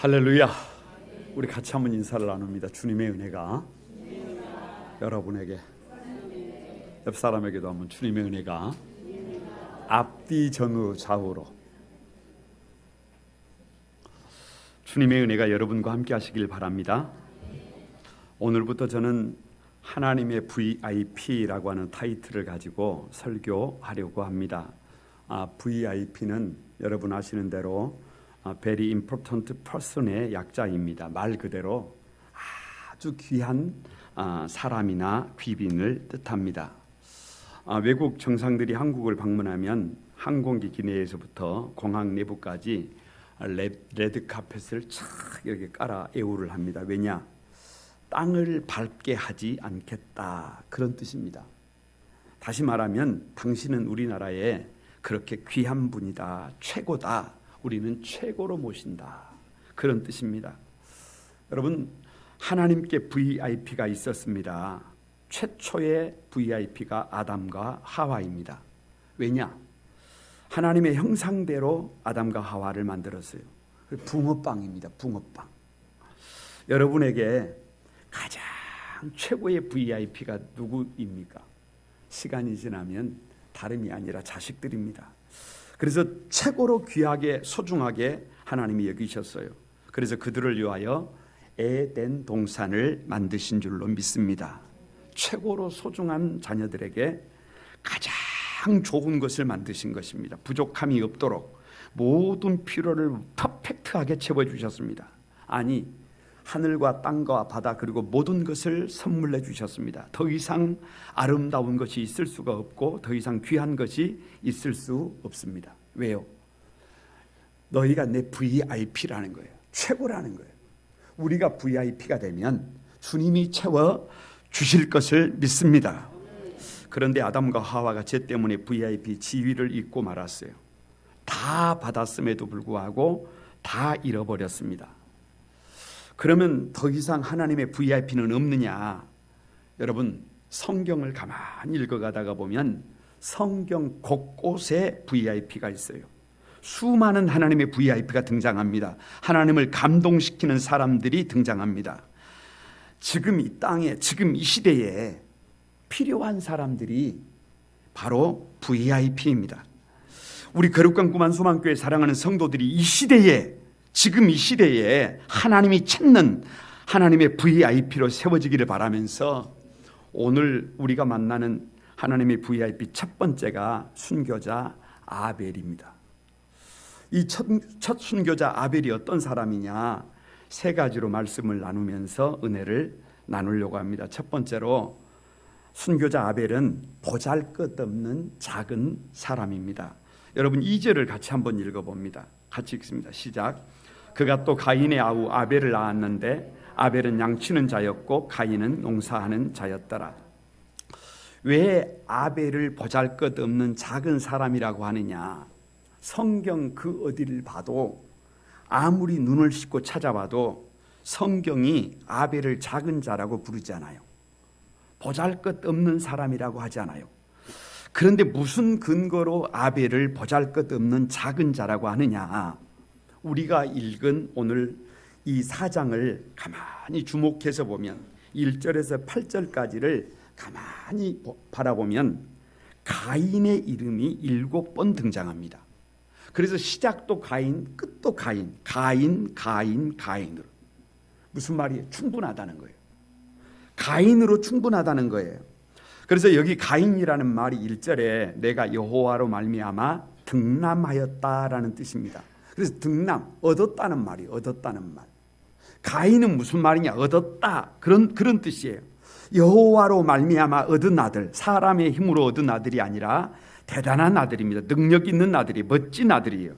할렐루야. 우리 같이 한번 인사를 나눕니다. 주님의 은혜가 여러분에게, 옆 사람에게도 한번 주님의 은혜가 앞뒤 전후 좌우로 주님의 은혜가 여러분과 함께 하시길 바랍니다. 오늘부터 저는 하나님의 VIP라고 하는 타이틀을 가지고 설교하려고 합니다. VIP는 여러분 아시는 대로 Very Important Person의 약자입니다. 말 그대로 아주 귀한 사람이나 귀빈을 뜻합니다. 외국 정상들이 한국을 방문하면 항공기 기내에서부터 공항 내부까지 레드 카펫을 착 이렇게 깔아 애우를 합니다. 왜냐? 땅을 밟게 하지 않겠다, 그런 뜻입니다. 다시 말하면 당신은 우리나라에 그렇게 귀한 분이다, 최고다, 우리는 최고로 모신다, 그런 뜻입니다. 여러분, 하나님께 VIP가 있었습니다. 최초의 VIP가 아담과 하와입니다. 왜냐? 하나님의 형상대로 아담과 하와를 만들었어요. 붕어빵입니다. 붕어빵. 여러분에게 가장 최고의 VIP가 누구입니까? 시간이 지나면 다름이 아니라 자식들입니다. 그래서 최고로 귀하게 소중하게 하나님이 여기셨어요. 그래서 그들을 위하여 에덴 동산을 만드신 줄로 믿습니다. 최고로 소중한 자녀들에게 가장 좋은 것을 만드신 것입니다. 부족함이 없도록 모든 필요를 퍼펙트하게 채워주셨습니다. 아니, 하늘과 땅과 바다 그리고 모든 것을 선물해 주셨습니다. 더 이상 아름다운 것이 있을 수가 없고 더 이상 귀한 것이 있을 수 없습니다. 왜요? 너희가 내 VIP라는 거예요. 최고라는 거예요. 우리가 VIP가 되면 주님이 채워 주실 것을 믿습니다. 그런데 아담과 하와가 죄 때문에 VIP 지위를 잊고 말았어요. 다 받았음에도 불구하고 다 잃어버렸습니다. 그러면 더 이상 하나님의 VIP는 없느냐? 여러분, 성경을 가만히 읽어가다가 보면 성경 곳곳에 VIP가 있어요. 수많은 하나님의 VIP가 등장합니다. 하나님을 감동시키는 사람들이 등장합니다. 지금 이 땅에, 지금 이 시대에 필요한 사람들이 바로 VIP입니다. 우리 거룩한 구만 소망교회 사랑하는 성도들이 이 시대에, 지금 이 시대에 하나님이 찾는 하나님의 VIP로 세워지기를 바라면서 오늘 우리가 만나는 하나님의 VIP 첫 번째가 순교자 아벨입니다. 이 첫 순교자 아벨이 어떤 사람이냐? 세 가지로 말씀을 나누면서 은혜를 나누려고 합니다. 첫 번째로 순교자 아벨은 보잘것없는 작은 사람입니다. 여러분 2절을 같이 한번 읽어봅니다. 같이 읽습니다. 시작. 그가 또 가인의 아우 아벨을 낳았는데 아벨은 양치는 자였고 가인은 농사하는 자였더라. 왜 아벨을 보잘것없는 작은 사람이라고 하느냐? 성경 그 어디를 봐도, 아무리 눈을 씻고 찾아봐도 성경이 아벨을 작은 자라고 부르지 않아요. 보잘것없는 사람이라고 하지 않아요. 그런데 무슨 근거로 아벨을 보잘것없는 작은 자라고 하느냐? 우리가 읽은 오늘 이 4장을 가만히 주목해서 보면 1절에서 8절까지를 가만히 바라보면 가인의 이름이 7번 등장합니다. 그래서 시작도 가인, 끝도 가인, 가인으로. 무슨 말이에요? 충분하다는 거예요. 가인으로 충분하다는 거예요. 그래서 여기 가인이라는 말이 1절에 내가 여호와로 말미암아 등남하였다라는 뜻입니다. 그래서 등남, 얻었다는 말이에요. 얻었다는 말. 가인은 무슨 말이냐? 얻었다, 그런 뜻이에요. 여호와로 말미암아 얻은 아들, 사람의 힘으로 얻은 아들이 아니라 대단한 아들입니다. 능력 있는 아들이, 멋진 아들이에요.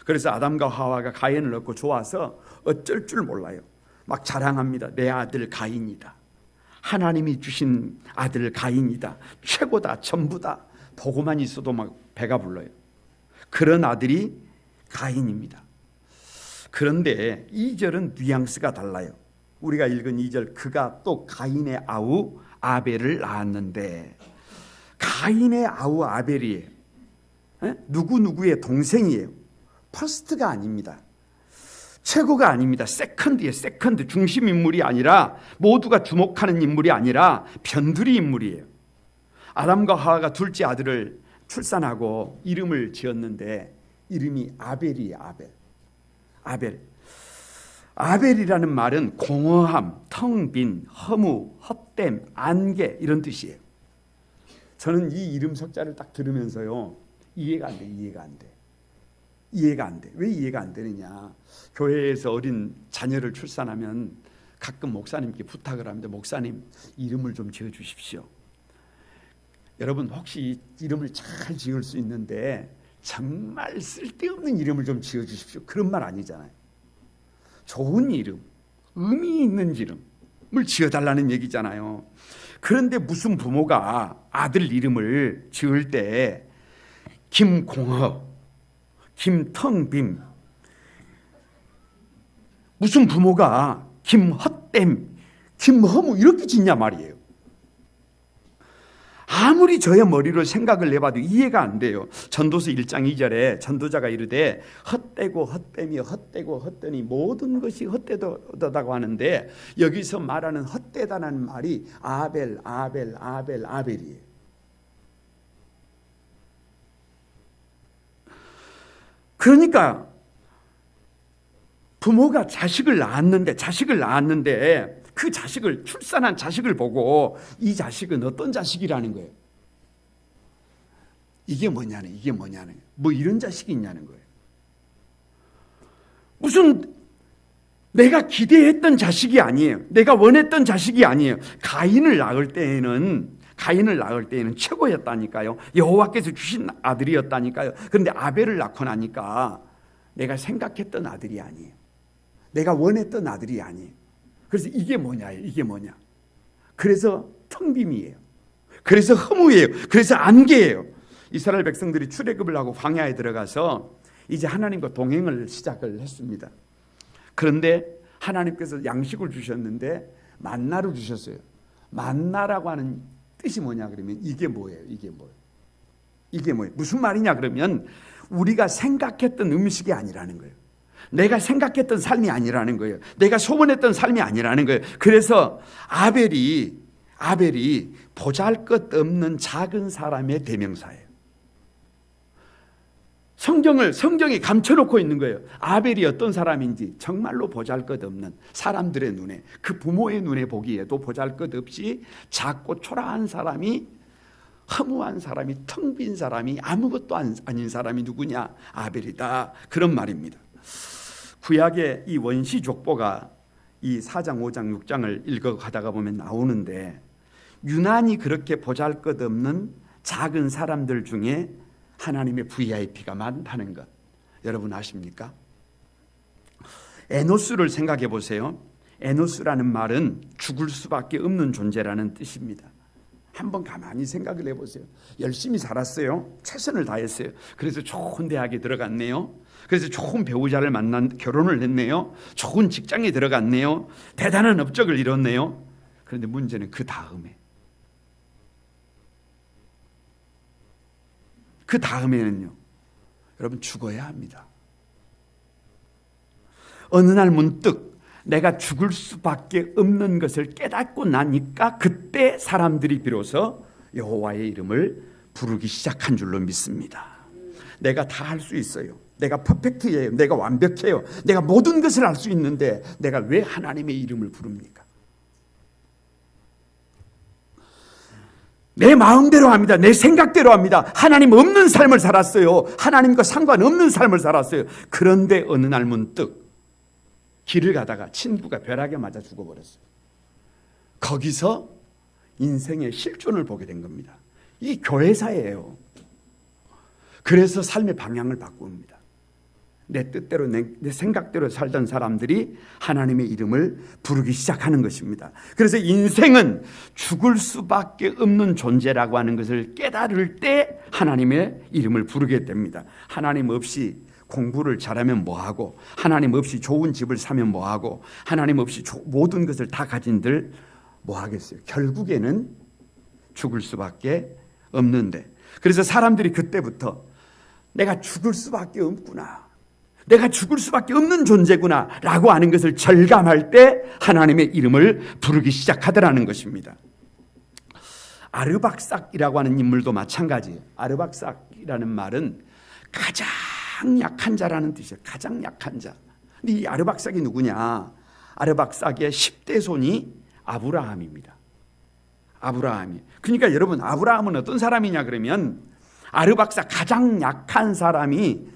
그래서 아담과 하와가 가인을 얻고 좋아서 어쩔 줄 몰라요. 막 자랑합니다. 내 아들 가인이다. 하나님이 주신 아들 가인이다. 최고다, 전부다. 보고만 있어도 막 배가 불러요. 그런 아들이 가인입니다. 그런데 2절은 뉘앙스가 달라요. 우리가 읽은 2절, 그가 또 가인의 아우 아벨을 낳았는데, 가인의 아우 아벨이에요. 누구누구의 동생이에요. 퍼스트가 아닙니다. 최고가 아닙니다. 세컨드예요. 세컨드. 중심 인물이 아니라, 모두가 주목하는 인물이 아니라 변두리 인물이에요. 아담과 하와가 둘째 아들을 출산하고 이름을 지었는데 이름이 아벨이에요. 아벨. 아벨이라는 말은 공허함, 텅 빈, 허무, 헛됨, 안개 이런 뜻이에요. 저는 이 이름 석자를 딱 들으면서요, 이해가 안 돼. 왜 이해가 안 되느냐? 교회에서 어린 자녀를 출산하면 가끔 목사님께 부탁을 합니다. 목사님, 이름을 좀 지어 주십시오. 여러분, 혹시 이름을 잘 지을 수 있는데 정말 쓸데없는 이름을 좀 지어 주십시오. 그런 말 아니잖아요. 좋은 이름, 의미 있는 이름을 지어달라는 얘기잖아요. 그런데 무슨 부모가 아들 이름을 지을 때 김공허, 김텅빔, 무슨 부모가 김헛됨, 김허무 이렇게 짓냐 말이에요. 아무리 저의 머리로 생각을 해봐도 이해가 안 돼요. 전도서 1장 2절에 전도자가 이르되 헛되고 헛되며 헛되고 헛되니 모든 것이 헛되다고 하는데, 여기서 말하는 헛되다는 말이 아벨이에요. 그러니까 부모가 자식을 낳았는데 그 자식을, 출산한 자식을 보고 이 자식은 어떤 자식이라는 거예요. 이게 뭐냐는 뭐 이런 자식이 있냐는 거예요. 무슨 내가 기대했던 자식이 아니에요. 내가 원했던 자식이 아니에요. 가인을 낳을 때에는 최고였다니까요. 여호와께서 주신 아들이었다니까요. 그런데 아벨을 낳고 나니까 내가 생각했던 아들이 아니에요. 내가 원했던 아들이 아니에요. 그래서 이게 뭐냐. 그래서 텅빔이에요. 그래서 허무예요. 그래서 안개예요. 이스라엘 백성들이 출애굽을 하고 광야에 들어가서 이제 하나님과 동행을 시작을 했습니다. 그런데 하나님께서 양식을 주셨는데 만나를 주셨어요. 만나라고 하는 뜻이 뭐냐 그러면 이게 뭐예요? 무슨 말이냐 그러면 우리가 생각했던 음식이 아니라는 거예요. 내가 생각했던 삶이 아니라는 거예요. 내가 소원했던 삶이 아니라는 거예요. 그래서 아벨이 보잘것없는 작은 사람의 대명사예요. 성경에 감춰놓고 있는 거예요. 아벨이 어떤 사람인지 정말로 보잘것없는, 사람들의 눈에, 그 부모의 눈에 보기에도 보잘것없이 작고 초라한 사람이, 허무한 사람이, 텅 빈 사람이, 아무것도 아닌 사람이 누구냐? 아벨이다. 그런 말입니다. 구약의 이 원시 족보가 이 4장, 5장, 6장을 읽어가다가 보면 나오는데, 유난히 그렇게 보잘것없는 작은 사람들 중에 하나님의 VIP가 많다는 것 여러분 아십니까? 에노스를 생각해 보세요. 에노스라는 말은 죽을 수밖에 없는 존재라는 뜻입니다. 한번 가만히 생각을 해보세요. 열심히 살았어요. 최선을 다했어요. 그래서 좋은 대학에 들어갔네요. 그래서 좋은 배우자를 결혼을 했네요. 좋은 직장에 들어갔네요. 대단한 업적을 이뤘네요. 그런데 문제는 그 다음에는요. 여러분 죽어야 합니다. 어느 날 문득 내가 죽을 수밖에 없는 것을 깨닫고 나니까 그때 사람들이 비로소 여호와의 이름을 부르기 시작한 줄로 믿습니다. 내가 다 할 수 있어요. 내가 퍼펙트예요. 내가 완벽해요. 내가 모든 것을 할 수 있는데 내가 왜 하나님의 이름을 부릅니까? 내 마음대로 합니다. 내 생각대로 합니다. 하나님 없는 삶을 살았어요. 하나님과 상관없는 삶을 살았어요. 그런데 어느 날 문득 길을 가다가 친구가 벼락에 맞아 죽어버렸어요. 거기서 인생의 실존을 보게 된 겁니다. 이게 교회사예요. 그래서 삶의 방향을 바꿉니다. 내 뜻대로 내 생각대로 살던 사람들이 하나님의 이름을 부르기 시작하는 것입니다. 그래서 인생은 죽을 수밖에 없는 존재라고 하는 것을 깨달을 때 하나님의 이름을 부르게 됩니다. 하나님 없이 공부를 잘하면 뭐하고, 하나님 없이 좋은 집을 사면 뭐하고, 하나님 없이 모든 것을 다 가진들 뭐하겠어요. 결국에는 죽을 수밖에 없는데, 그래서 사람들이 그때부터 내가 죽을 수밖에 없구나, 내가 죽을 수밖에 없는 존재구나 라고 하는 것을 절감할 때 하나님의 이름을 부르기 시작하더라는 것입니다. 아르박삭이라고 하는 인물도 마찬가지예요. 아르박삭이라는 말은 가장 약한 자라는 뜻이에요. 가장 약한 자. 근데 이 아르박삭이 누구냐? 아르박삭의 10대 손이 아브라함입니다. 아브라함이. 그러니까 여러분, 아브라함은 어떤 사람이냐 그러면 아르박삭 가장 약한 사람이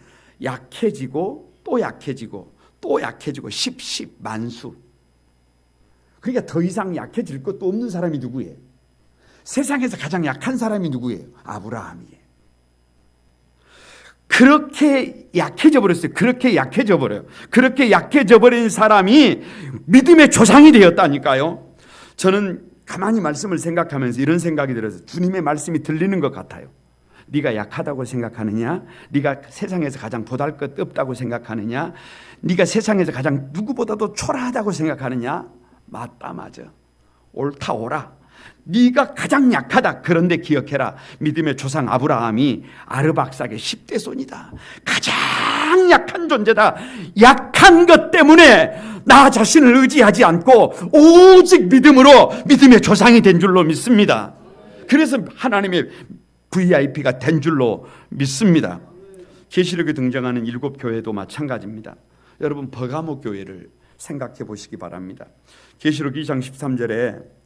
약해지고 또 약해지고 또 약해지고 10 만수. 그러니까 더 이상 약해질 것도 없는 사람이 누구예요? 세상에서 가장 약한 사람이 누구예요? 아브라함이에요. 그렇게 약해져 버렸어요. 그렇게 약해져 버려요. 그렇게 약해져 버린 사람이 믿음의 조상이 되었다니까요. 저는 가만히 말씀을 생각하면서 이런 생각이 들어서 주님의 말씀이 들리는 것 같아요. 네가 약하다고 생각하느냐? 네가 세상에서 가장 보잘것없다고 생각하느냐? 네가 세상에서 가장 누구보다도 초라하다고 생각하느냐? 맞다, 맞아. 옳다, 옳아. 네가 가장 약하다. 그런데 기억해라. 믿음의 조상 아브라함이 아르박삭의 10대 손이다. 가장 약한 존재다. 약한 것 때문에 나 자신을 의지하지 않고 오직 믿음으로 믿음의 조상이 된 줄로 믿습니다. 그래서 하나님의 VIP가 된 줄로 믿습니다. 계시록에 등장하는 7교회도 마찬가지입니다. 여러분, 버가모 교회를 생각해 보시기 바랍니다. 계시록 2장 13절에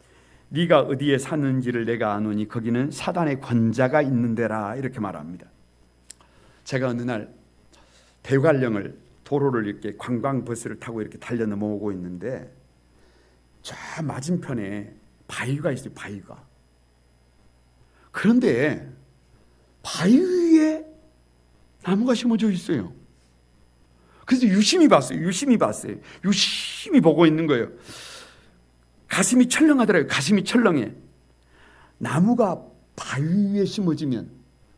네가 어디에 사는지를 내가 아노니 거기는 사단의 권자가 있는 데라 이렇게 말합니다. 제가 어느 날 대관령을 도로를 이렇게 관광버스를 타고 이렇게 달려 넘어오고 있는데 저 맞은편에 바위가 있어요. 바위가. 그런데 바위 위에 나무가 심어져 있어요. 그래서 유심히 봤어요. 유심히 보고 있는 거예요. 가슴이 철렁하더라고요. 가슴이 철렁해. 나무가 바위 위에 심어지면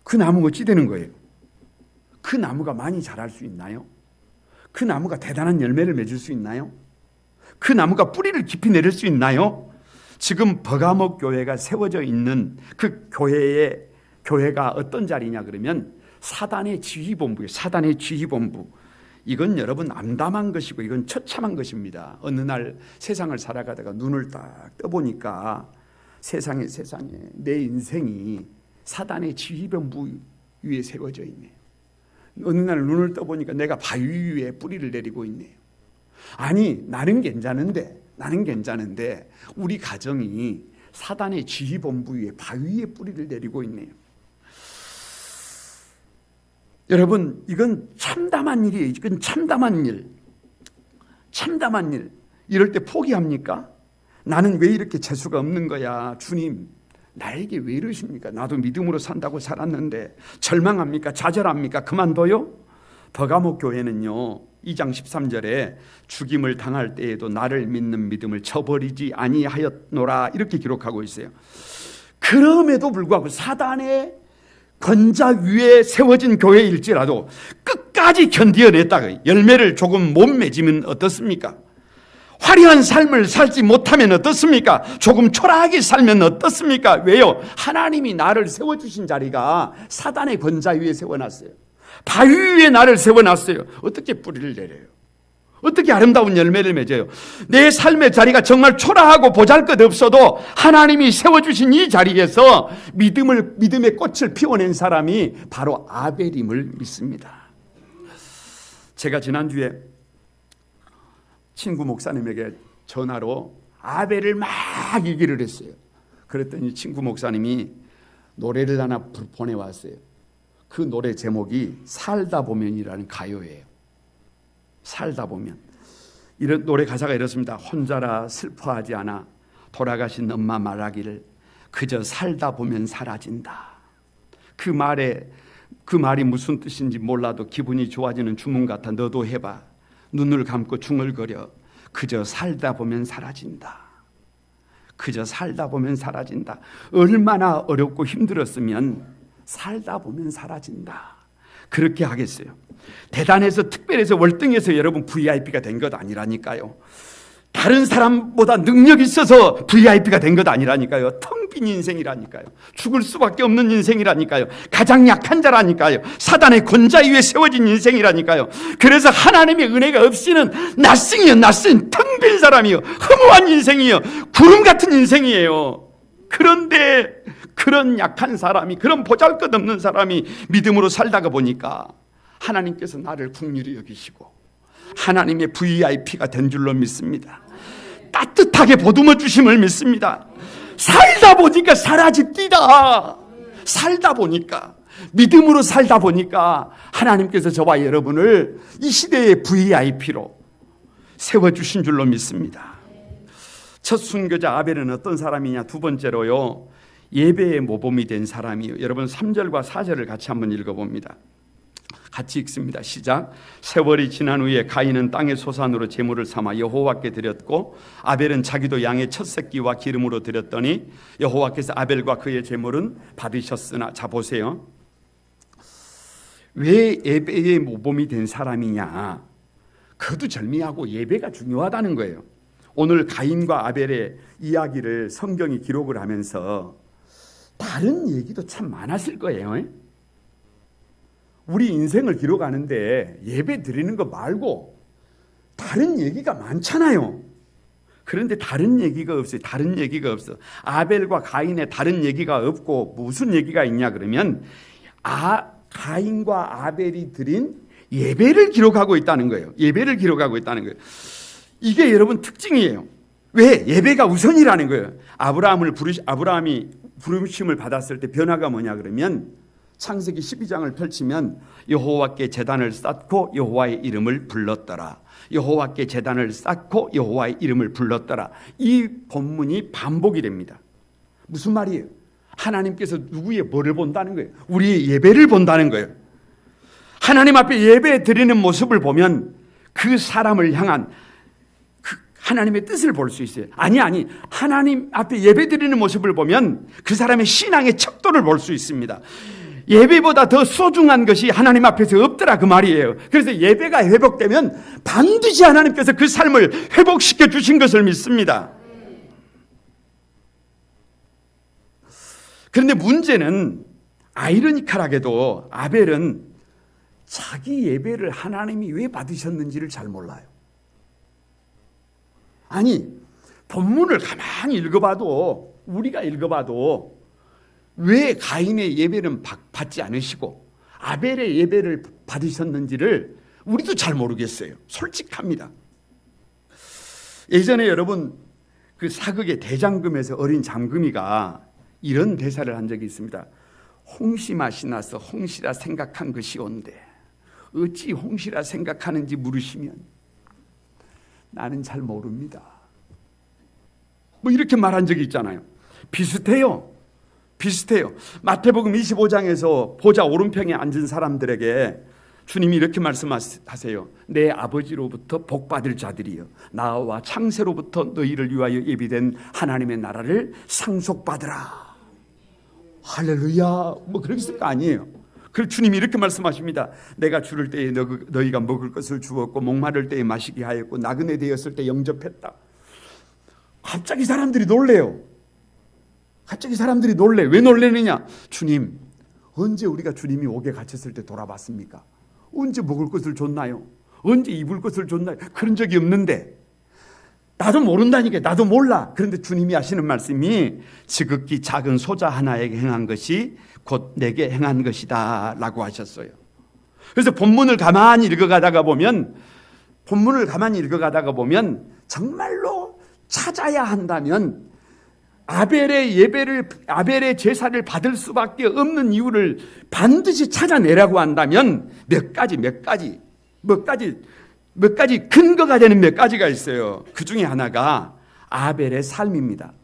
그 나무가 어찌 되는 거예요? 그 나무가 많이 자랄 수 있나요? 그 나무가 대단한 열매를 맺을 수 있나요? 그 나무가 뿌리를 깊이 내릴 수 있나요? 지금 버가모 교회가 세워져 있는 그 교회가 어떤 자리냐 그러면 사단의 지휘본부예요. 사단의 지휘본부. 이건 여러분 암담한 것이고 이건 처참한 것입니다. 어느 날 세상을 살아가다가 눈을 딱 떠보니까 세상에 내 인생이 사단의 지휘본부 위에 세워져 있네요. 어느 날 눈을 떠보니까 내가 바위 위에 뿌리를 내리고 있네요. 아니 나는 괜찮은데 우리 가정이 사단의 지휘본부 위에 바위 위에 뿌리를 내리고 있네요. 여러분, 이건 참담한 일이에요. 이건 참담한 일. 이럴 때 포기합니까? 나는 왜 이렇게 재수가 없는 거야? 주님, 나에게 왜 이러십니까? 나도 믿음으로 산다고 살았는데 절망합니까? 좌절합니까? 그만둬요? 버가모 교회는요 2장 13절에 죽임을 당할 때에도 나를 믿는 믿음을 저버리지 아니하였노라 이렇게 기록하고 있어요. 그럼에도 불구하고 사단의 권자 위에 세워진 교회일지라도 끝까지 견디어냈다가 열매를 조금 못 맺으면 어떻습니까? 화려한 삶을 살지 못하면 어떻습니까? 조금 초라하게 살면 어떻습니까? 왜요? 하나님이 나를 세워주신 자리가 사단의 권자 위에 세워놨어요. 바위 위에 나를 세워놨어요. 어떻게 뿌리를 내려요? 어떻게 아름다운 열매를 맺어요? 내 삶의 자리가 정말 초라하고 보잘것없어도 하나님이 세워주신 이 자리에서 믿음의 꽃을 피워낸 사람이 바로 아벨임을 믿습니다. 제가 지난주에 친구 목사님에게 전화로 아벨을 막 얘기를 했어요. 그랬더니 친구 목사님이 노래를 하나 보내왔어요. 그 노래 제목이 살다 보면이라는 가요예요. 살다 보면. 이런 노래 가사가 이렇습니다. 혼자라 슬퍼하지 않아 돌아가신 엄마 말하기를 그저 살다 보면 사라진다. 그 말이 무슨 뜻인지 몰라도 기분이 좋아지는 주문 같아. 너도 해봐. 눈을 감고 중얼거려. 그저 살다 보면 사라진다. 그저 살다 보면 사라진다. 얼마나 어렵고 힘들었으면 살다 보면 사라진다. 그렇게 하겠어요. 대단해서 특별해서 월등해서 여러분 VIP가 된 것 아니라니까요. 다른 사람보다 능력이 있어서 VIP가 된 것 아니라니까요. 텅 빈 인생이라니까요. 죽을 수밖에 없는 인생이라니까요. 가장 약한 자라니까요. 사단의 권좌 위에 세워진 인생이라니까요. 그래서 하나님의 은혜가 없이는 낯승이요, 낯승, 텅 빈 사람이요, 허무한 인생이요, 구름 같은 인생이에요. 그런데 그런 약한 사람이, 그런 보잘것없는 사람이 믿음으로 살다가 보니까 하나님께서 나를 긍휼히 여기시고 하나님의 VIP가 된 줄로 믿습니다. 따뜻하게 보듬어 주심을 믿습니다. 살다 보니까 사라집니다. 살다 보니까, 믿음으로 살다 보니까 하나님께서 저와 여러분을 이 시대의 VIP로 세워주신 줄로 믿습니다. 첫 순교자 아벨은 어떤 사람이냐? 두 번째로요, 예배의 모범이 된 사람이요. 여러분 3절과 4절을 같이 한번 읽어봅니다. 같이 읽습니다. 시작. 세월이 지난 후에 가인은 땅의 소산으로 제물을 삼아 여호와께 드렸고 아벨은 자기도 양의 첫 새끼와 기름으로 드렸더니 여호와께서 아벨과 그의 제물은 받으셨으나. 자 보세요. 왜 예배의 모범이 된 사람이냐? 그것도 절미하고 예배가 중요하다는 거예요. 오늘 가인과 아벨의 이야기를 성경이 기록을 하면서 다른 얘기도 참 많았을 거예요. 우리 인생을 기록하는데 예배 드리는 거 말고 다른 얘기가 많잖아요. 그런데 다른 얘기가 없어요. 다른 얘기가 없어. 아벨과 가인의 다른 얘기가 없고 무슨 얘기가 있냐 그러면 가인과 아벨이 드린 예배를 기록하고 있다는 거예요. 예배를 기록하고 있다는 거예요. 이게 여러분 특징이에요. 왜? 예배가 우선이라는 거예요. 아브라함이 부르심을 받았을 때 변화가 뭐냐 그러면 창세기 12장을 펼치면 여호와께 제단을 쌓고 여호와의 이름을 불렀더라. 여호와께 제단을 쌓고 여호와의 이름을 불렀더라. 이 본문이 반복이 됩니다. 무슨 말이에요? 하나님께서 누구의 뭐를 본다는 거예요? 우리의 예배를 본다는 거예요. 하나님 앞에 예배 드리는 모습을 보면 그 사람을 향한 하나님의 뜻을 볼 수 있어요. 아니 하나님 앞에 예배 드리는 모습을 보면 그 사람의 신앙의 척도를 볼 수 있습니다. 예배보다 더 소중한 것이 하나님 앞에서 없더라 그 말이에요. 그래서 예배가 회복되면 반드시 하나님께서 그 삶을 회복시켜 주신 것을 믿습니다. 그런데 문제는 아이러니컬하게도 아벨은 자기 예배를 하나님이 왜 받으셨는지를 잘 몰라요. 아니 본문을 가만히 읽어봐도, 우리가 읽어봐도 왜 가인의 예배는 받지 않으시고 아벨의 예배를 받으셨는지를 우리도 잘 모르겠어요. 솔직합니다. 예전에 여러분 그 사극의 대장금에서 어린 장금이가 이런 대사를 한 적이 있습니다. 홍시 맛이 나서 홍시라 생각한 것이 온데 어찌 홍시라 생각하는지 물으시면 나는 잘 모릅니다. 뭐 이렇게 말한 적이 있잖아요. 비슷해요. 마태복음 25장에서 보좌 오른편에 앉은 사람들에게 주님이 이렇게 말씀하세요. 내 아버지로부터 복받을 자들이여 나와 창세로부터 너희를 위하여 예비된 하나님의 나라를 상속받으라. 할렐루야. 뭐 그렇게 쓸 거 아니에요. 그래서 주님이 이렇게 말씀하십니다. 내가 주를 때에 너희가 먹을 것을 주었고 목마를 때에 마시게 하였고 나그네 되었을 때 영접했다. 갑자기 사람들이 놀래요. 왜 놀래느냐? 주님, 언제 우리가 주님이 옥에 갇혔을 때 돌아봤습니까? 언제 먹을 것을 줬나요? 언제 입을 것을 줬나요? 그런 적이 없는데. 나도 모른다니까. 나도 몰라. 그런데 주님이 하시는 말씀이 지극히 작은 소자 하나에게 행한 것이 곧 내게 행한 것이다 라고 하셨어요. 그래서 본문을 가만히 읽어가다가 보면 정말로 찾아야 한다면 아벨의 제사를 받을 수밖에 없는 이유를 반드시 찾아내라고 한다면 몇 가지 근거가 되는 몇 가지가 있어요. 그 중에 하나가 아벨의 삶입니다.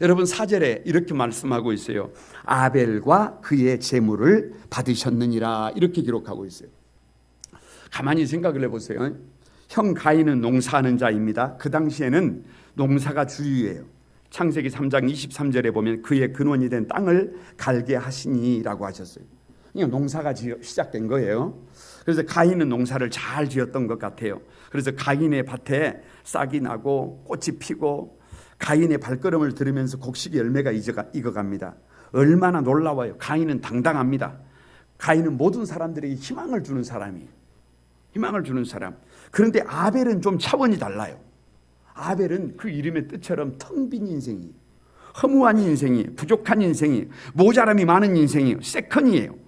여러분 4절에 이렇게 말씀하고 있어요. 아벨과 그의 제물을 받으셨느니라 이렇게 기록하고 있어요. 가만히 생각을 해보세요. 형 가인은 농사하는 자입니다. 그 당시에는 농사가 주류예요. 창세기 3장 23절에 보면 그의 근원이 된 땅을 갈게 하시니라고 하셨어요. 그냥 농사가 시작된 거예요. 그래서 가인은 농사를 잘 지었던 것 같아요. 그래서 가인의 밭에 싹이 나고 꽃이 피고 가인의 발걸음을 들으면서 곡식의 열매가 익어갑니다. 얼마나 놀라워요. 가인은 당당합니다. 가인은 모든 사람들에게 희망을 주는 사람이에요. 희망을 주는 사람. 그런데 아벨은 좀 차원이 달라요. 아벨은 그 이름의 뜻처럼 텅 빈 인생이에요. 허무한 인생이에요. 부족한 인생이에요. 모자람이 많은 인생이에요. 세컨이에요.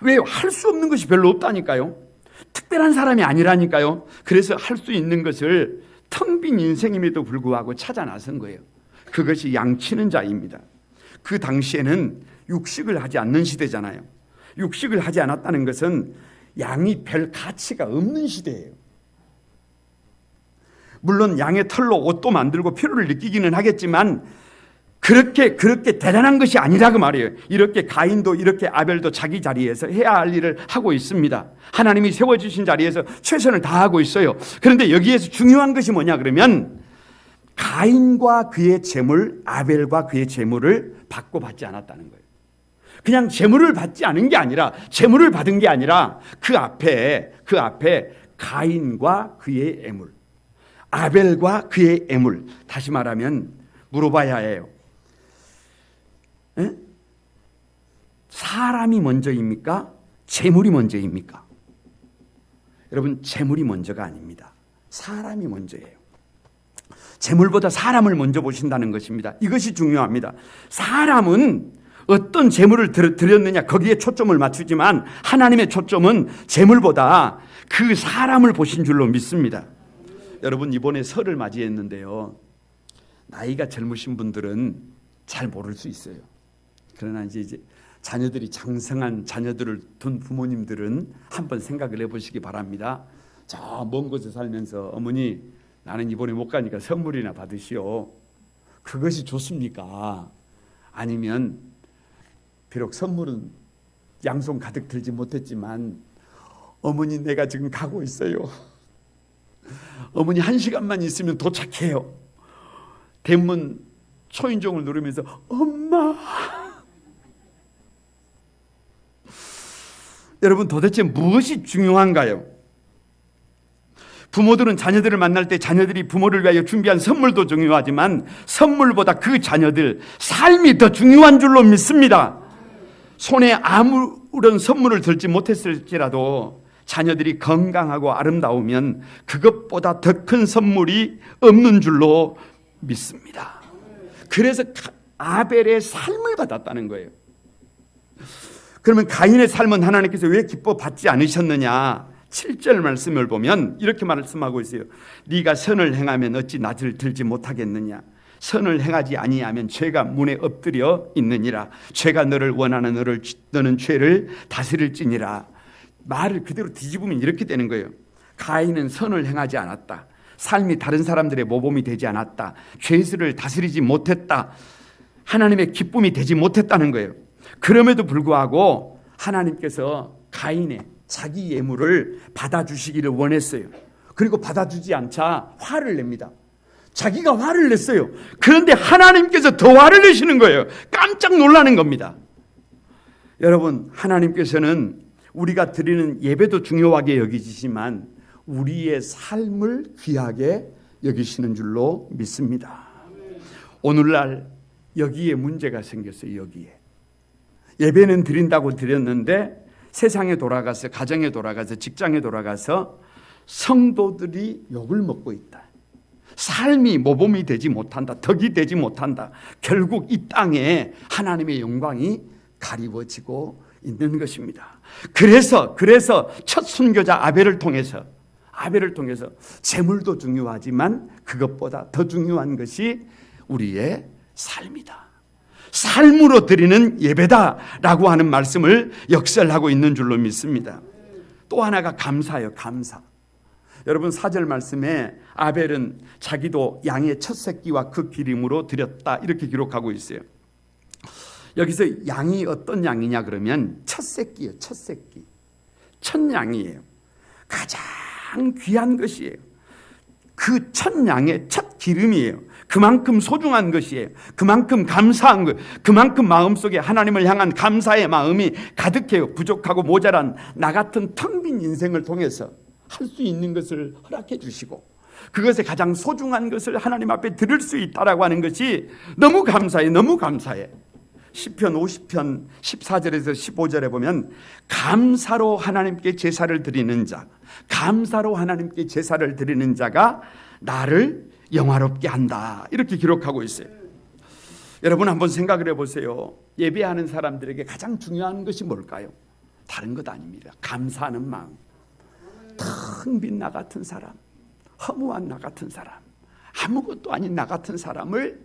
왜요? 할 수 없는 것이 별로 없다니까요. 특별한 사람이 아니라니까요. 그래서 할 수 있는 것을 텅 빈 인생임에도 불구하고 찾아 나선 거예요. 그것이 양치는 자입니다. 그 당시에는 육식을 하지 않는 시대잖아요. 육식을 하지 않았다는 것은 양이 별 가치가 없는 시대예요. 물론 양의 털로 옷도 만들고 필요를 느끼기는 하겠지만 그렇게 대단한 것이 아니라고 말이에요. 이렇게 가인도 이렇게 아벨도 자기 자리에서 해야 할 일을 하고 있습니다. 하나님이 세워주신 자리에서 최선을 다하고 있어요. 그런데 여기에서 중요한 것이 뭐냐 그러면 가인과 그의 재물, 아벨과 그의 재물을 받고 받지 않았다는 거예요. 그냥 재물을 받지 않은 게 아니라 재물을 받은 게 아니라 그 앞에 가인과 그의 애물, 아벨과 그의 애물. 다시 말하면 물어봐야 해요. 사람이 먼저입니까? 재물이 먼저입니까? 여러분, 재물이 먼저가 아닙니다. 사람이 먼저예요. 재물보다 사람을 먼저 보신다는 것입니다. 이것이 중요합니다. 사람은 어떤 재물을 드렸느냐 거기에 초점을 맞추지만 하나님의 초점은 재물보다 그 사람을 보신 줄로 믿습니다. 여러분, 이번에 설을 맞이했는데요. 나이가 젊으신 분들은 잘 모를 수 있어요. 그러나 이제 자녀들이 장성한 자녀들을 둔 부모님들은 한번 생각을 해보시기 바랍니다. 저 먼 곳에 살면서 어머니 나는 이번에 못 가니까 선물이나 받으시오. 그것이 좋습니까? 아니면 비록 선물은 양손 가득 들지 못했지만 어머니 내가 지금 가고 있어요. 어머니 1시간만 있으면 도착해요. 대문 초인종을 누르면서 엄마. 여러분, 도대체 무엇이 중요한가요? 부모들은 자녀들을 만날 때 자녀들이 부모를 위하여 준비한 선물도 중요하지만 선물보다 그 자녀들 삶이 더 중요한 줄로 믿습니다. 손에 아무런 선물을 들지 못했을지라도 자녀들이 건강하고 아름다우면 그것보다 더 큰 선물이 없는 줄로 믿습니다. 그래서 아벨의 삶을 받았다는 거예요. 그러면 가인의 삶은 하나님께서 왜 기뻐 받지 않으셨느냐? 7절 말씀을 보면 이렇게 말씀하고 있어요. 네가 선을 행하면 어찌 낯을 들지 못하겠느냐? 선을 행하지 아니하면 죄가 문에 엎드려 있느니라. 죄가 너를 원하는 너는 죄를 다스릴지니라. 말을 그대로 뒤집으면 이렇게 되는 거예요. 가인은 선을 행하지 않았다. 삶이 다른 사람들의 모범이 되지 않았다. 죄를 다스리지 못했다. 하나님의 기쁨이 되지 못했다는 거예요. 그럼에도 불구하고 하나님께서 가인의 자기 예물을 받아주시기를 원했어요. 그리고 받아주지 않자 화를 냅니다. 자기가 화를 냈어요. 그런데 하나님께서 더 화를 내시는 거예요. 깜짝 놀라는 겁니다. 여러분, 하나님께서는 우리가 드리는 예배도 중요하게 여기시지만 우리의 삶을 귀하게 여기시는 줄로 믿습니다. 오늘날 여기에 문제가 생겼어요. 여기에 예배는 드린다고 드렸는데 세상에 돌아가서, 가정에 돌아가서, 직장에 돌아가서 성도들이 욕을 먹고 있다. 삶이 모범이 되지 못한다. 덕이 되지 못한다. 결국 이 땅에 하나님의 영광이 가리워지고 있는 것입니다. 그래서 첫 순교자 아벨을 통해서 재물도 중요하지만 그것보다 더 중요한 것이 우리의 삶이다. 삶으로 드리는 예배다라고 하는 말씀을 역설하고 있는 줄로 믿습니다. 또 하나가 감사예요. 감사. 여러분, 4절 말씀에 아벨은 자기도 양의 첫 새끼와 그 기름으로 드렸다 이렇게 기록하고 있어요. 여기서 양이 어떤 양이냐 그러면 첫 새끼예요. 첫 새끼. 첫 양이에요. 가장 귀한 것이에요. 그 첫 양의 첫 기름이에요. 그만큼 소중한 것이에요. 그만큼 감사한 것, 그만큼 마음속에 하나님을 향한 감사의 마음이 가득해요. 부족하고 모자란 나 같은 텅 빈 인생을 통해서 할 수 있는 것을 허락해 주시고 그것에 가장 소중한 것을 하나님 앞에 드릴 수 있다라고 하는 것이 너무 감사해. 너무 감사해. 시편 50편 14절에서 15절에 보면 감사로 하나님께 제사를 드리는 자, 감사로 하나님께 제사를 드리는 자가 나를 영화롭게 한다, 이렇게 기록하고 있어요. 여러분 한번 생각을 해보세요. 예배하는 사람들에게 가장 중요한 것이 뭘까요? 다른 것 아닙니다. 감사하는 마음. 텅 빈 나 같은 사람, 허무한 나 같은 사람, 아무것도 아닌 나 같은 사람을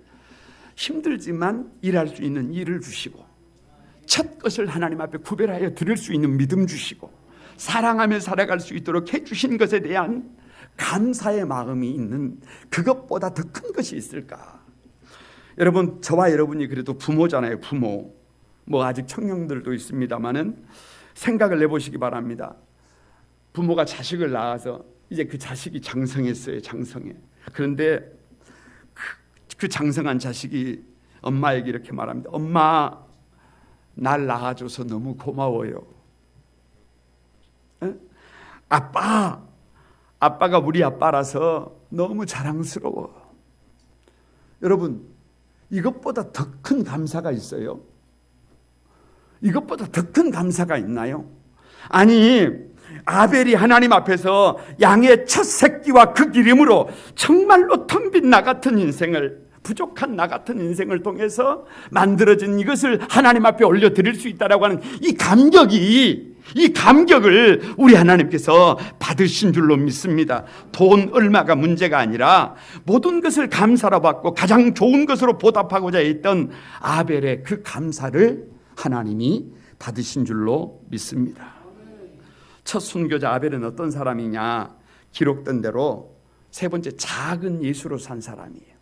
힘들지만 일할 수 있는 일을 주시고 첫 것을 하나님 앞에 구별하여 드릴 수 있는 믿음 주시고 사랑하며 살아갈 수 있도록 해주신 것에 대한 감사의 마음이 있는 그것보다 더 큰 것이 있을까? 여러분, 저와 여러분이 그래도 부모잖아요. 부모. 뭐 아직 청년들도 있습니다만은 생각을 내보시기 바랍니다. 부모가 자식을 낳아서 이제 그 자식이 장성했어요. 장성해. 그런데 그 장성한 자식이 엄마에게 이렇게 말합니다. 엄마, 날 낳아줘서 너무 고마워요. 에? 아빠가 우리 아빠라서 너무 자랑스러워. 여러분, 이것보다 더 큰 감사가 있어요? 이것보다 더 큰 감사가 있나요? 아니, 아벨이 하나님 앞에서 양의 첫 새끼와 그 기름으로 정말로 텅 빈 나 같은 인생을, 부족한 나 같은 인생을 통해서 만들어진 이것을 하나님 앞에 올려드릴 수 있다라고 하는 이 감격을 우리 하나님께서 받으신 줄로 믿습니다. 돈 얼마가 문제가 아니라 모든 것을 감사로 받고 가장 좋은 것으로 보답하고자 했던 아벨의 그 감사를 하나님이 받으신 줄로 믿습니다. 첫 순교자 아벨은 어떤 사람이냐? 기록된 대로 세 번째 작은 예수로 산 사람이에요.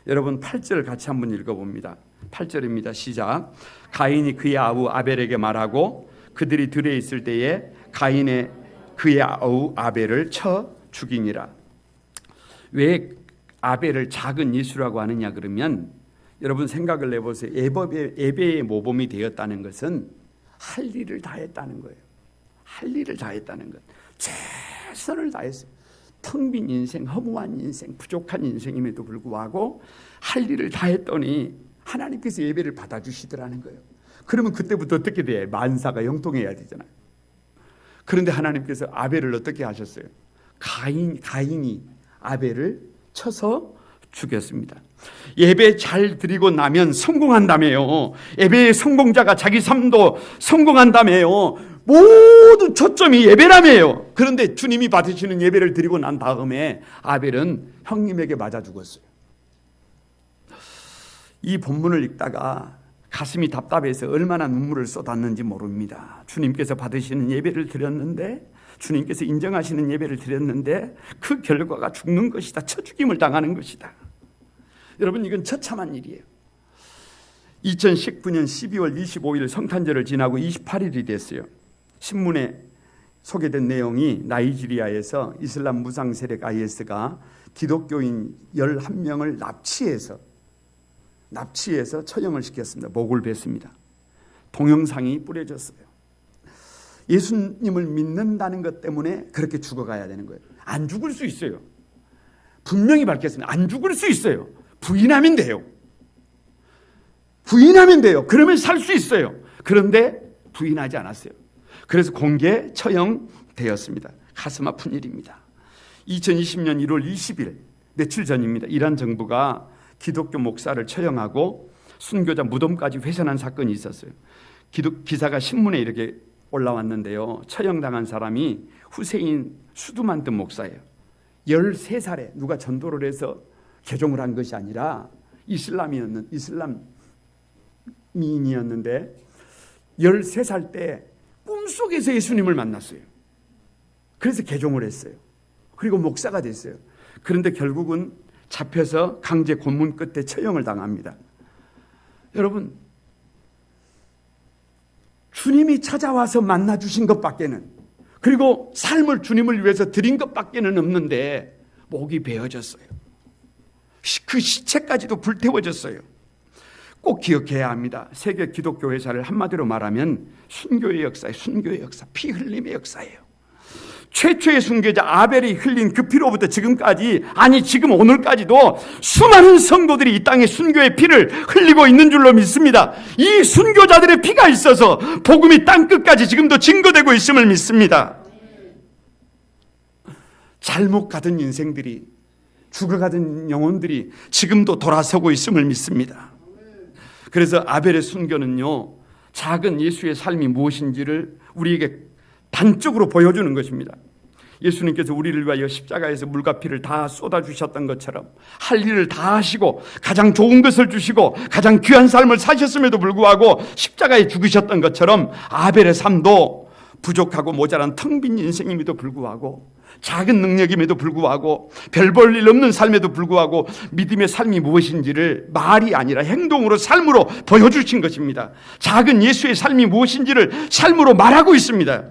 여러분 8절 같이 한번 읽어봅니다. 8절입니다. 시작. 가인이 그의 아우 아벨에게 말하고 그들이 들에 있을 때에 가인의 그의 아우 아벨을 쳐 죽이니라. 왜 아벨을 작은 예수라고 하느냐 그러면 여러분 생각을 내보세요. 예배의 모범이 되었다는 것은 할 일을 다 했다는 거예요. 할 일을 다 했다는 것. 최선을 다했어요. 텅 빈 인생, 허무한 인생, 부족한 인생임에도 불구하고 할 일을 다 했더니 하나님께서 예배를 받아주시더라는 거예요. 그러면 그때부터 어떻게 돼? 만사가 형통해야 되잖아요. 그런데 하나님께서 아벨을 어떻게 하셨어요? 가인이 아벨을 쳐서 죽였습니다. 예배 잘 드리고 나면 성공한다며요. 예배의 성공자가 자기 삶도 성공한다며요. 모든 초점이 예배라며요. 그런데 주님이 받으시는 예배를 드리고 난 다음에 아벨은 형님에게 맞아 죽었어요. 이 본문을 읽다가 가슴이 답답해서 얼마나 눈물을 쏟았는지 모릅니다. 주님께서 받으시는 예배를 드렸는데, 주님께서 인정하시는 예배를 드렸는데 그 결과가 죽는 것이다. 쳐죽임을 당하는 것이다. 여러분, 이건 처참한 일이에요. 2019년 12월 25일 성탄절을 지나고 28일이 됐어요. 신문에 소개된 내용이 나이지리아에서 이슬람 무장 세력 IS가 기독교인 11명을 납치해서 처형을 시켰습니다. 목을 뱄습니다. 동영상이 뿌려졌어요. 예수님을 믿는다는 것 때문에 그렇게 죽어가야 되는 거예요. 안 죽을 수 있어요. 분명히 밝혔습니다. 안 죽을 수 있어요. 부인하면 돼요. 그러면 살 수 있어요. 그런데 부인하지 않았어요. 그래서 공개 처형되었습니다. 가슴 아픈 일입니다. 2020년 1월 20일 며칠 전입니다. 이란 정부가 기독교 목사를 처형하고 순교자 무덤까지 훼손한 사건이 있었어요. 기사가 신문에 이렇게 올라왔는데요. 처형당한 사람이 후세인 수두만트 목사예요. 13살에 누가 전도를 해서 개종을 한 것이 아니라 이슬람인이었는데 13살 때 꿈속에서 예수님을 만났어요. 그래서 개종을 했어요. 그리고 목사가 됐어요. 그런데 결국은 잡혀서 강제 고문 끝에 처형을 당합니다. 여러분, 주님이 찾아와서 만나주신 것밖에는, 그리고 삶을 주님을 위해서 드린 것밖에는 없는데 목이 베어졌어요. 그 시체까지도 불태워졌어요. 꼭 기억해야 합니다. 세계 기독교 회사를 한마디로 말하면 순교의 역사예요. 순교의 역사, 피 흘림의 역사예요. 최초의 순교자 아벨이 흘린 그 피로부터 지금까지, 아니 지금 오늘까지도 수많은 성도들이 이 땅에 순교의 피를 흘리고 있는 줄로 믿습니다. 이 순교자들의 피가 있어서 복음이 땅끝까지 지금도 증거되고 있음을 믿습니다. 잘못 가던 인생들이, 죽어가던 영혼들이 지금도 돌아서고 있음을 믿습니다. 그래서 아벨의 순교는요, 작은 예수의 삶이 무엇인지를 우리에게 단적으로 보여주는 것입니다. 예수님께서 우리를 위하여 십자가에서 물과 피를 다 쏟아주셨던 것처럼 할 일을 다 하시고 가장 좋은 것을 주시고 가장 귀한 삶을 사셨음에도 불구하고 십자가에 죽으셨던 것처럼 아벨의 삶도 부족하고 모자란 텅 빈 인생임에도 불구하고 작은 능력임에도 불구하고 별 볼 일 없는 삶에도 불구하고 믿음의 삶이 무엇인지를 말이 아니라 행동으로, 삶으로 보여주신 것입니다. 작은 예수의 삶이 무엇인지를 삶으로 말하고 있습니다.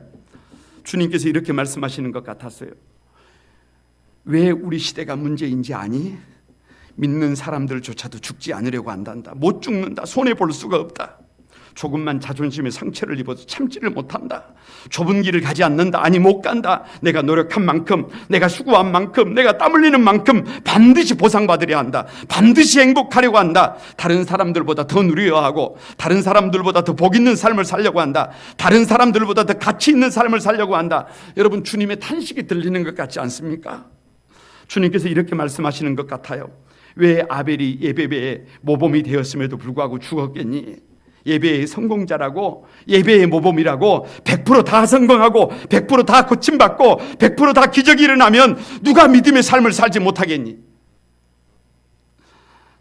주님께서 이렇게 말씀하시는 것 같았어요. 왜 우리 시대가 문제인지 아니? 믿는 사람들조차도 죽지 않으려고 한단다. 못 죽는다. 손해볼 수가 없다. 조금만 자존심에 상처를 입어도 참지를 못한다. 좁은 길을 가지 않는다. 아니 못 간다. 내가 노력한 만큼, 내가 수고한 만큼, 내가 땀 흘리는 만큼 반드시 보상받으려 한다. 반드시 행복하려고 한다. 다른 사람들보다 더 누려야 하고, 다른 사람들보다 더 복 있는 삶을 살려고 한다. 다른 사람들보다 더 가치 있는 삶을 살려고 한다. 여러분, 주님의 탄식이 들리는 것 같지 않습니까? 주님께서 이렇게 말씀하시는 것 같아요. 왜 아벨이 예배의 모범이 되었음에도 불구하고 죽었겠니? 예배의 성공자라고, 예배의 모범이라고 100% 다 성공하고 100% 다 고침받고 100% 다 기적이 일어나면 누가 믿음의 삶을 살지 못하겠니?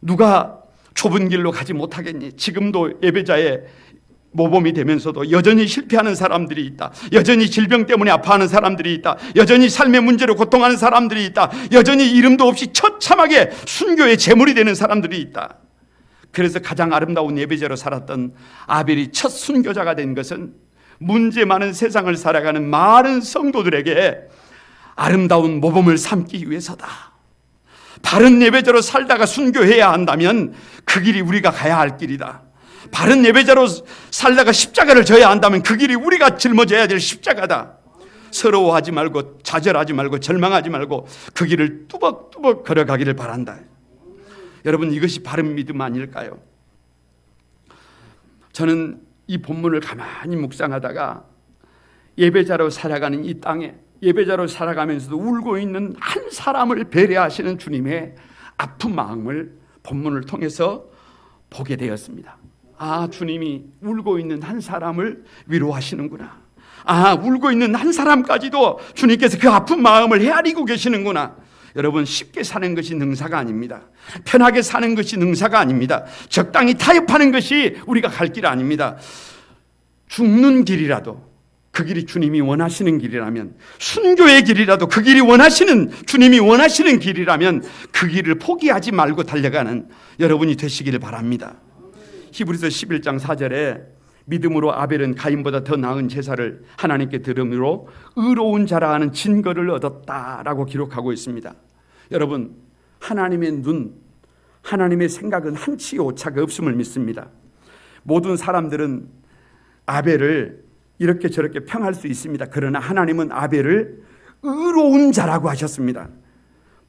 누가 좁은 길로 가지 못하겠니? 지금도 예배자의 모범이 되면서도 여전히 실패하는 사람들이 있다. 여전히 질병 때문에 아파하는 사람들이 있다. 여전히 삶의 문제로 고통하는 사람들이 있다. 여전히 이름도 없이 처참하게 순교의 제물이 되는 사람들이 있다. 그래서 가장 아름다운 예배자로 살았던 아벨이 첫 순교자가 된 것은 문제 많은 세상을 살아가는 많은 성도들에게 아름다운 모범을 삼기 위해서다. 바른 예배자로 살다가 순교해야 한다면 그 길이 우리가 가야 할 길이다. 바른 예배자로 살다가 십자가를 져야 한다면 그 길이 우리가 짊어져야 될 십자가다. 서러워하지 말고, 좌절하지 말고, 절망하지 말고 그 길을 뚜벅뚜벅 걸어가기를 바란다. 여러분, 이것이 바른 믿음 아닐까요? 저는 이 본문을 가만히 묵상하다가 예배자로 살아가는 이 땅에 예배자로 살아가면서도 울고 있는 한 사람을 배려하시는 주님의 아픈 마음을 본문을 통해서 보게 되었습니다. 아, 주님이 울고 있는 한 사람을 위로하시는구나. 아, 울고 있는 한 사람까지도 주님께서 그 아픈 마음을 헤아리고 계시는구나. 여러분, 쉽게 사는 것이 능사가 아닙니다. 편하게 사는 것이 능사가 아닙니다. 적당히 타협하는 것이 우리가 갈 길 아닙니다. 죽는 길이라도 그 길이 주님이 원하시는 길이라면, 순교의 길이라도 그 길이 주님이 원하시는 길이라면 그 길을 포기하지 말고 달려가는 여러분이 되시기를 바랍니다. 히브리서 11장 4절에 믿음으로 아벨은 가인보다 더 나은 제사를 하나님께 드림으로 의로운 자라 하는 증거를 얻었다라고 기록하고 있습니다. 여러분, 하나님의 눈, 하나님의 생각은 한치 오차가 없음을 믿습니다. 모든 사람들은 아벨을 이렇게 저렇게 평할 수 있습니다. 그러나 하나님은 아벨을 의로운 자라고 하셨습니다.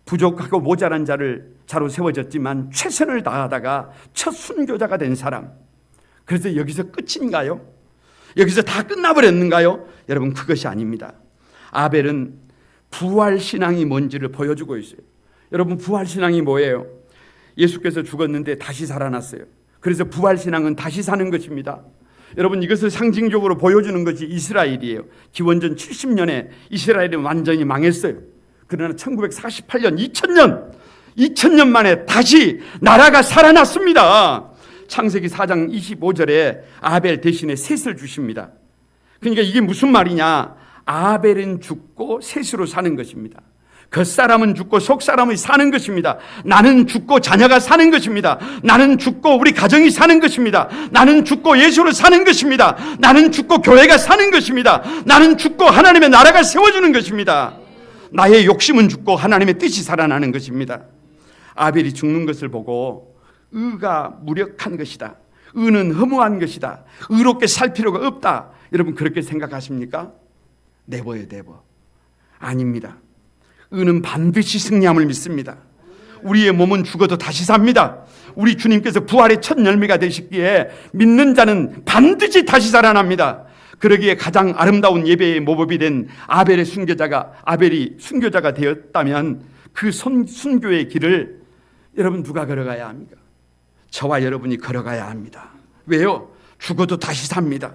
부족하고 모자란 자로 세워졌지만 최선을 다하다가 첫 순교자가 된 사람. 그래서 여기서 끝인가요? 여기서 다 끝나버렸는가요? 여러분, 그것이 아닙니다. 아벨은 부활신앙이 뭔지를 보여주고 있어요. 여러분, 부활신앙이 뭐예요? 예수께서 죽었는데 다시 살아났어요. 그래서 부활신앙은 다시 사는 것입니다. 여러분, 이것을 상징적으로 보여주는 것이 이스라엘이에요. 기원전 70년에 이스라엘은 완전히 망했어요. 그러나 1948년, 2000년 만에 다시 나라가 살아났습니다. 창세기 4장 25절에 아벨 대신에 셋을 주십니다. 그러니까 이게 무슨 말이냐? 아벨은 죽고 셋으로 사는 것입니다. 겉사람은 죽고 속사람이 사는 것입니다. 나는 죽고 자녀가 사는 것입니다. 나는 죽고 우리 가정이 사는 것입니다. 나는 죽고 예수로 사는 것입니다. 나는 죽고 교회가 사는 것입니다. 나는 죽고 하나님의 나라가 세워지는 것입니다. 나의 욕심은 죽고 하나님의 뜻이 살아나는 것입니다. 아벨이 죽는 것을 보고 의가 무력한 것이다, 의는 허무한 것이다, 의롭게 살 필요가 없다, 여러분 그렇게 생각하십니까? 네버예요, 네버. 아닙니다. 의는 반드시 승리함을 믿습니다. 우리의 몸은 죽어도 다시 삽니다. 우리 주님께서 부활의 첫 열매가 되시기에 믿는 자는 반드시 다시 살아납니다. 그러기에 가장 아름다운 예배의 모범이 된 아벨이 순교자가 되었다면 그 순교의 길을 여러분 누가 걸어가야 합니까? 저와 여러분이 걸어가야 합니다. 왜요? 죽어도 다시 삽니다.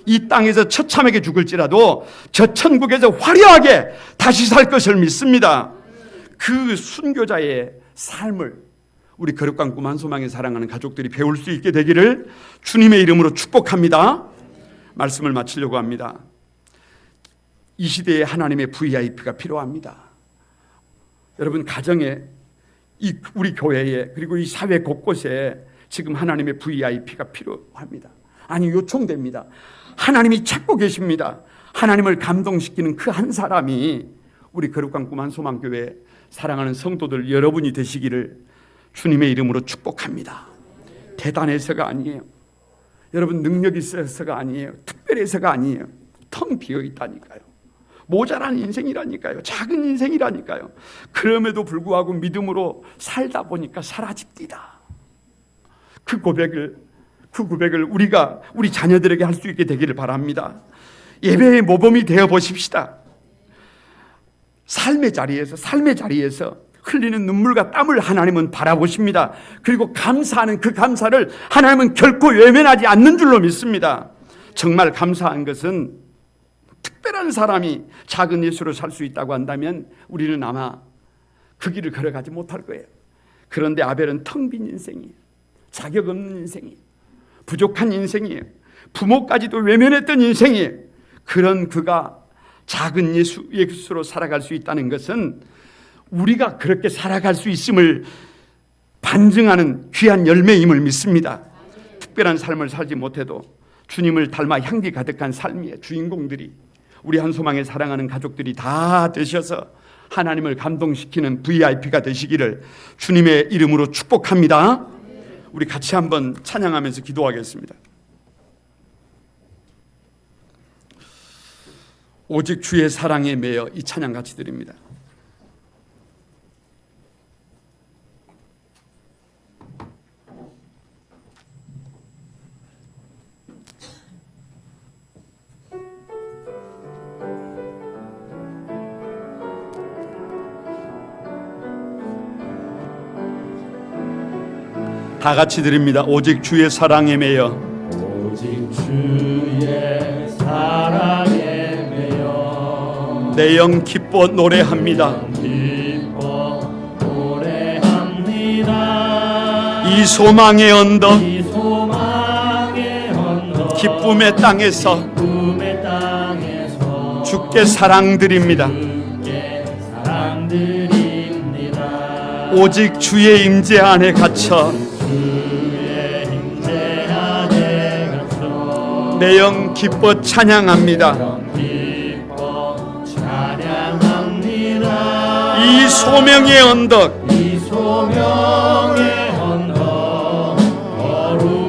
이 땅에서 처참하게 죽을지라도 저 천국에서 화려하게 다시 살 것을 믿습니다. 그 순교자의 삶을 우리 거룩한 꿈 한소망에 사랑하는 가족들이 배울 수 있게 되기를 주님의 이름으로 축복합니다. 말씀을 마치려고 합니다. 이 시대에 하나님의 VIP가 필요합니다. 여러분 가정에, 우리 교회에, 그리고 이 사회 곳곳에 지금 하나님의 VIP가 필요합니다. 아니, 요청됩니다. 하나님이 찾고 계십니다. 하나님을 감동시키는 그 한 사람이 우리 거룩한 꿈 한소망교회 사랑하는 성도들 여러분이 되시기를 주님의 이름으로 축복합니다. 대단해서가 아니에요. 여러분 능력이 있어서가 아니에요. 특별해서가 아니에요. 텅 비어 있다니까요. 모자란 인생이라니까요. 작은 인생이라니까요. 그럼에도 불구하고 믿음으로 살다 보니까 사라집니다. 그 고백을 우리가 우리 자녀들에게 할 수 있게 되기를 바랍니다. 예배의 모범이 되어 보십시다. 삶의 자리에서 흘리는 눈물과 땀을 하나님은 바라보십니다. 그리고 감사하는 그 감사를 하나님은 결코 외면하지 않는 줄로 믿습니다. 정말 감사한 것은 특별한 사람이 작은 예수로 살 수 있다고 한다면 우리는 아마 그 길을 걸어가지 못할 거예요. 그런데 아벨은 텅 빈 인생이에요. 자격 없는 인생이에요. 부족한 인생이에요. 부모까지도 외면했던 인생이에요. 그런 그가 작은 예수로 살아갈 수 있다는 것은 우리가 그렇게 살아갈 수 있음을 반증하는 귀한 열매임을 믿습니다. 특별한 삶을 살지 못해도 주님을 닮아 향기 가득한 삶의 주인공들이 우리 한소망에 사랑하는 가족들이 다 되셔서 하나님을 감동시키는 VIP가 되시기를 주님의 이름으로 축복합니다. 우리 같이 한번 찬양하면서 기도하겠습니다. 오직 주의 사랑에 매여, 이 찬양 같이 드립니다. 다 같이 드립니다. 오직 주의 사랑에 매여, 오직 주의 사랑에 매여 내 영 기뻐 노래합니다. 기뻐 노래합니다. 이 소망의 언덕, 이 소망의 언덕, 기쁨의 땅에서 기쁨의 땅에서 주께 사랑드립니다. 주께 사랑드립니다. 오직 주의 임재 안에 갇혀 주의 임재 안에 갇혀 내 영 기뻐 찬양합니다. 기뻐 찬양합니다. 이 소명의 언덕, 이 소명의 언덕,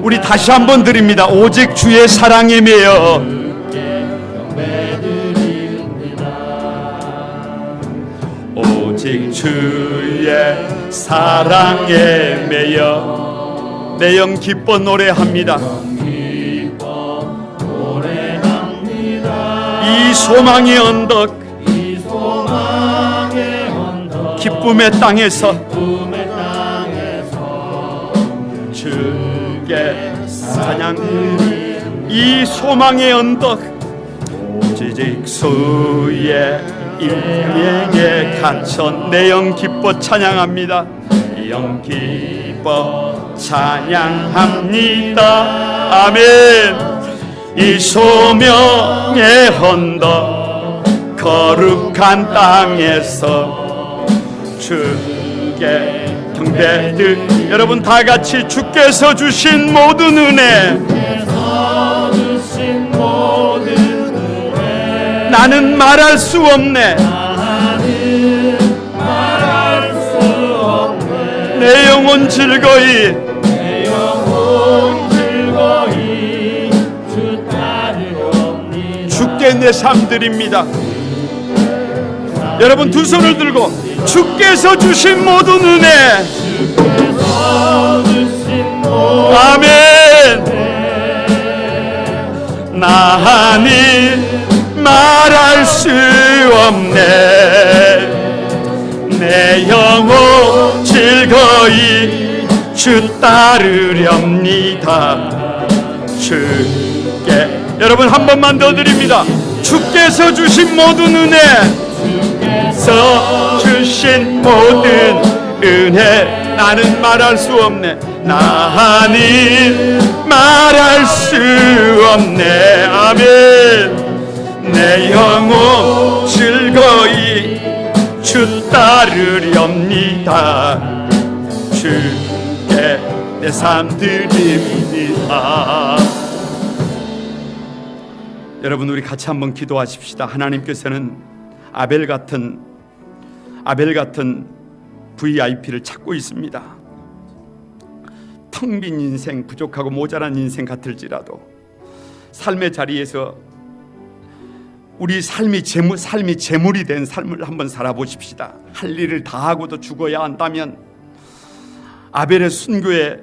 우리 다시 한번 드립니다. 오직 주의 사랑에 매여, 주께 경배드립니다. 오직 주의 사랑에 매여 내 영 기뻐 노래합니다. 기뻐 노래합니다. 이 소망의 언덕, 이 소망의 언덕, 기쁨의 땅에서 기쁨의 땅에서 주께 찬양. 이 소망의 언덕, 오직 주의 임명에 갇혀 내 영 기뻐 찬양합니다. 영 기뻐 찬양합니다. 아멘. 이 소명의 언덕, 거룩한 땅에서 주께 경배드. 여러분 다 같이 주께서 주신 모든 은혜, 주께서 주신 모든 은혜, 나는 말할 수 없네. 나는 말할 수 없네. 내 영혼 즐거이 내 영혼 즐거이 주 따르옵니다. 주께 내 삶 드립니다. 여러분 두 손을 들고 주께서 주신 모든 은혜, 주께서 주신 모든 아멘. 나니 말할 수 없네. 내 영혼 즐거이 주 따르렵니다. 주께, 여러분 한 번만 더 드립니다. 주께서 주신 모든 은혜, 주께서 주신 모든 은혜, 나는 말할 수 없네. 나는 말할 수 없네. 아멘. 내 영혼 즐거이 주 따르렵니다. 주께 내 삶 드립니다. 여러분 우리 같이 한번 기도하십시다. 하나님께서는 아벨 같은 VIP를 찾고 있습니다. 텅 빈 인생, 부족하고 모자란 인생 같을지라도 삶의 자리에서 우리 삶이 재물이 된 삶을 한번 살아보십시다. 할 일을 다 하고도 죽어야 한다면 아벨의 순교의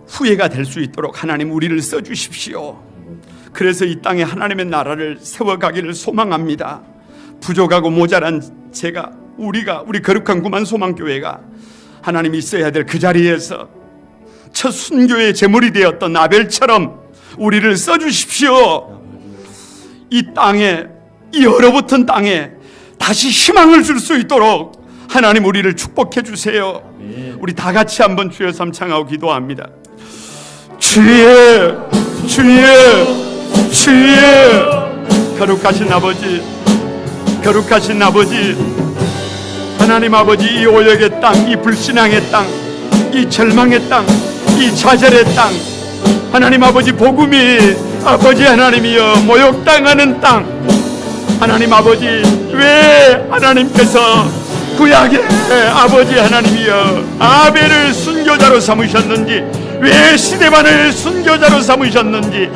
후예가 될 수 있도록 하나님 우리를 써주십시오. 그래서 이 땅에 하나님의 나라를 세워가기를 소망합니다. 부족하고 모자란 우리 거룩한 구만 소망교회가 하나님이 있어야 될 그 자리에서 첫 순교의 제물이 되었던 아벨처럼 우리를 써주십시오. 이 땅에, 이 얼어붙은 땅에 다시 희망을 줄 수 있도록 하나님 우리를 축복해 주세요. 우리 다 같이 한번 주여 삼창하고 기도합니다. 주의 거룩하신 아버지, 하나님 아버지, 이 오역의 땅, 이 불신앙의 땅, 이 절망의 땅, 이 좌절의 땅, 하나님 아버지, 복음이 아버지 하나님이여 모욕당하는 땅, 하나님 아버지, 왜 하나님께서 구약의 아버지 하나님이여 아벨을 순교자로 삼으셨는지, 왜 시데반을 순교자로 삼으셨는지,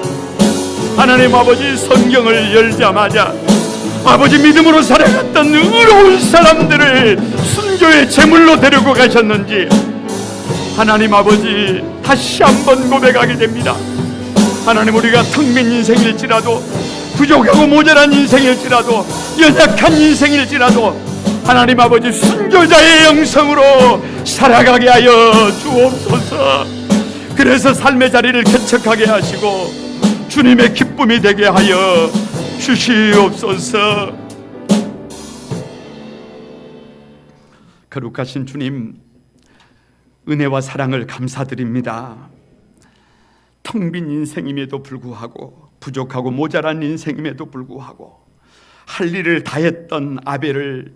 하나님 아버지, 성경을 열자마자 아버지 믿음으로 살아갔던 의로운 사람들을 순교의 제물로 데리고 가셨는지 하나님 아버지 다시 한번 고백하게 됩니다. 하나님, 우리가 텅 빈 인생일지라도, 부족하고 모자란 인생일지라도, 연약한 인생일지라도 하나님 아버지 순교자의 영성으로 살아가게 하여 주옵소서. 그래서 삶의 자리를 개척하게 하시고 주님의 기쁨이 되게 하여 주시옵소서. 거룩하신 주님, 은혜와 사랑을 감사드립니다. 텅 빈 인생임에도 불구하고, 부족하고 모자란 인생임에도 불구하고 할 일을 다했던 아벨을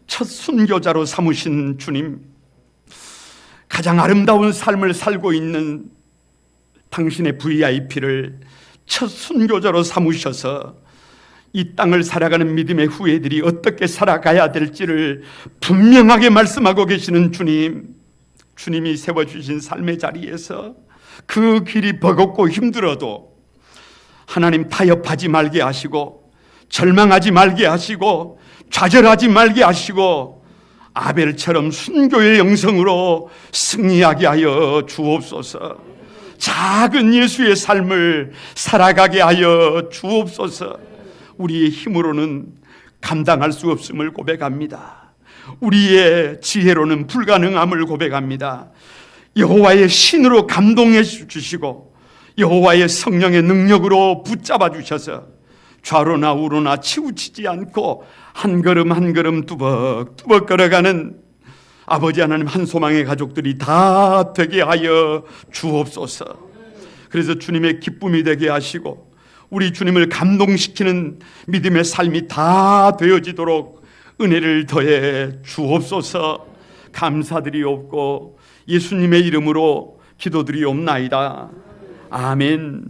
첫 순교자로 삼으신 주님, 가장 아름다운 삶을 살고 있는 당신의 VIP를 첫 순교자로 삼으셔서 이 땅을 살아가는 믿음의 후예들이 어떻게 살아가야 될지를 분명하게 말씀하고 계시는 주님, 주님이 세워주신 삶의 자리에서 그 길이 버겁고 힘들어도 하나님 타협하지 말게 하시고, 절망하지 말게 하시고, 좌절하지 말게 하시고, 아벨처럼 순교의 영성으로 승리하게 하여 주옵소서. 작은 예수의 삶을 살아가게 하여 주옵소서. 우리의 힘으로는 감당할 수 없음을 고백합니다. 우리의 지혜로는 불가능함을 고백합니다. 여호와의 신으로 감동해 주시고 여호와의 성령의 능력으로 붙잡아 주셔서 좌로나 우로나 치우치지 않고 한 걸음 한 걸음 뚜벅뚜벅 걸어가는 아버지 하나님 한 소망의 가족들이 다 되게 하여 주옵소서. 그래서 주님의 기쁨이 되게 하시고 우리 주님을 감동시키는 믿음의 삶이 다 되어지도록 은혜를 더해 주옵소서. 감사드리옵고 예수님의 이름으로 기도드리옵나이다. 아멘.